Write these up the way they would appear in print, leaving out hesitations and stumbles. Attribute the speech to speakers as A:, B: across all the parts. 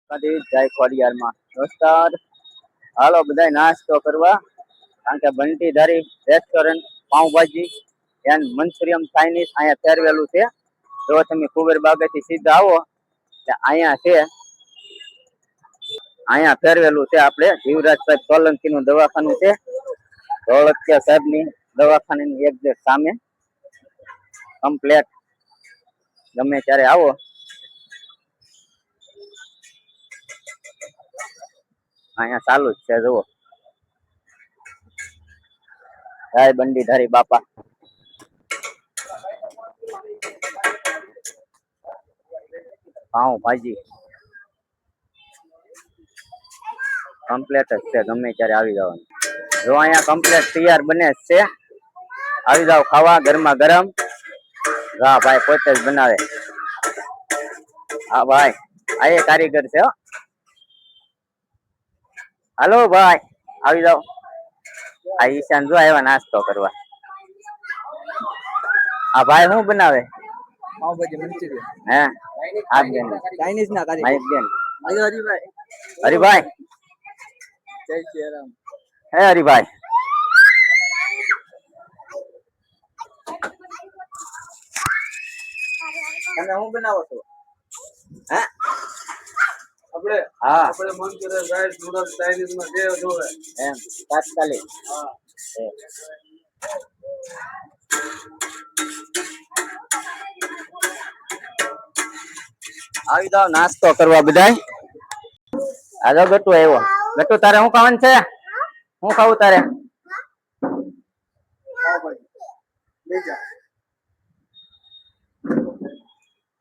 A: જય ખોડિયારમાં દોસ્તાર હાલો બધા નાસ્તો કરવા કારણ કે Bunty Dhari restaurant pav bhaji and Manchurian Chinese અહીંયા ફેરવેલું છે. જો તમે કુબેર બાગેથી સીધા આવો અહીંયા છે, અહીંયા ફેરવેલું છે. આપણે જીવરાજ સાહેબ સોલંકી નું દવાખાનું છે. ધોળકિયા સાહેબ ની દવાખાનાની એક્ઝેક્ટ સામે કમ્પ્લેટ ગમે ત્યારે આવો. અહીંયા ચાલુ જ છે. જુઓ જય બંડીધારી બાપા. પાઉં ભાજી કમ્પ્લેટ જ છે. ગમે ત્યારે આવી જવાનું. જો અહીંયા કમ્પ્લેટ તૈયાર બને છે. આવી જાવ ખાવા ગરમા ગરમ. હા ભાઈ પોતે જ બનાવે. હા ભાઈ આ એ કારીગર છે. હાલો ભાઈ આવી જાવ. આ ઈશાન જો આવ્યા નાસ્તો કરવા. આ ભાઈ શું બનાવે?
B: પાવભાજી મંચુરિયન.
A: હે આ બેન
B: ચાઇનીઝ ના કારી.
A: માઇક બેન
B: હરિભાઈ.
A: હરિભાઈ
B: જય શ્રી રામ.
A: હે હરિભાઈ
B: તમે શું બનાવો છો?
A: હે
B: આપણે
A: હા
B: આપણે મંચુરિયન રાઈસ નૂડલ્સ ચાઇનીઝ માં જે જોવે
A: એમ તાત્કાલિક.
B: હા
A: આવી જાવ નાસ્તો કરવા બધાય. આજો ગટુ આવ્યો. ગટુ તારે શું ખાવાનું છે? શું ખાવું તારે?
B: પાવભાજી લઈ જા.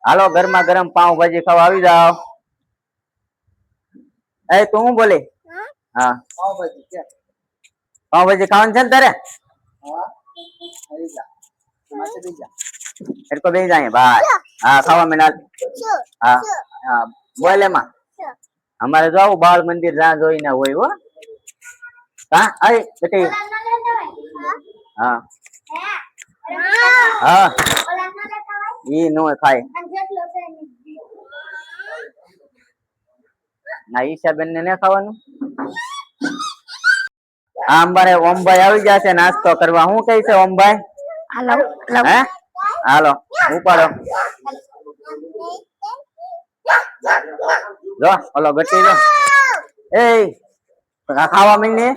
A: હાલો ગરમા ગરમ પાઉંભાજી ખાવા આવી જાવ. એ તું શું બોલી? હા
B: પાવભાજી ક્યાં?
A: પાઉંભાજી ખાવાનું છે ને તારે?
B: હા લઈ જા. માથે લઈ જા.
A: એરકો બેસી જાય ભાઈ. હા ખાવા મેં હા હા બોલ એમાં અમારે જો આવું બાળ મંદિર જ્યાં જોઈને હોય હો. હા અરે બેટી હા હા ઈ નો ખાય ના ઈશાબેન ને ખાવાનું. હા અમારે ઓમભાઈ આવી ગયા છે નાસ્તો કરવા. શું કહે છે ઓમભાઈ? હે હાલો ઉપાડો. જો ઓલો ગટી જો એ ખાવા માંડી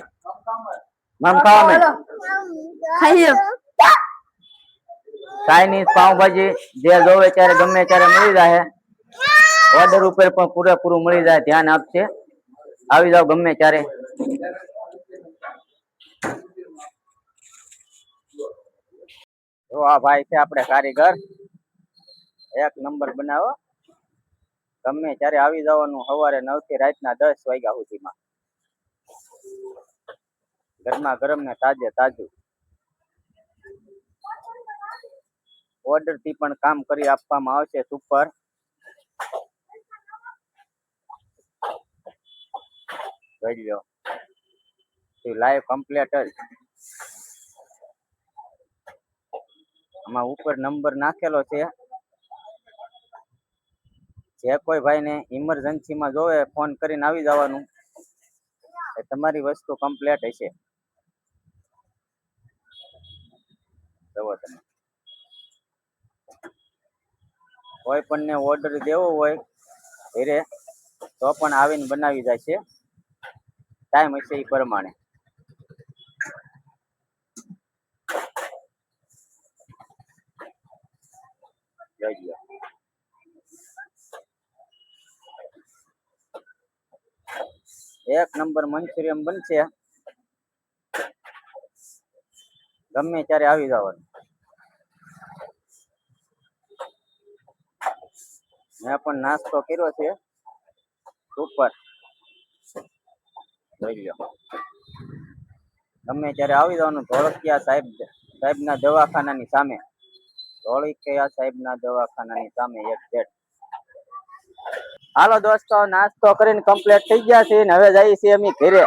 A: મમ ખાવા માંડી. ચાઇનીઝ પાઉંભાજી જે જોવે ત્યારે ગમે ત્યારે મળી જાય. ઓર્ડર ઉપર પણ પૂરેપૂરું મળી જાય. ધ્યાન આપશે. આવી જાવ ગમે ત્યારે. જો આ ભાઈ છે આપણે કારીગર. એક નંબર બનાવો. ગમે ત્યારે આવી જવાનું. સવારે 9 થી રાતના 10 વાગ્યા સુધીમાં. ગરમા ગરમ ને તાજે તાજું. ઓર્ડર થી પણ કામ કરી આપવામાં આવશે. સુપર જોઈ લો લાઈવ કમ્પ્લીટ જ. આમાં ઉપર નંબર નાખેલો છે. જે કોઈ ભાઈને ઇમરજન્સી માં જોવે ફોન કરીને આવી જવાનું. તમારી વસ્તુ કમ્પ્લીટ હશે. જુઓ તમે કોઈ પણ ને ઓર્ડર દેવો હોય ઘરે તો પણ આવીને બનાવી જાય છે. ટાઈમ હશે એ પ્રમાણે. જોઈ લો એક નંબર મંચુરિયમ બનશે. ગમે ત્યારે આવી જવાનું. મેં પણ નાસ્તો કર્યો છે. ઉપર જોઈ લો ગમે ત્યારે આવી જવાનું. ધોળકિયા સાહેબના દવાખાનાની સામે. ધોળકિયા સાહેબના દવાખાનાની સામે એક્ઝેક્ટ. હાલો દોસ્તો નાસ્તો કરીને કમ્પ્લીટ થઈ ગયા છે. હવે જઈએ છીએ અમે ઘરે.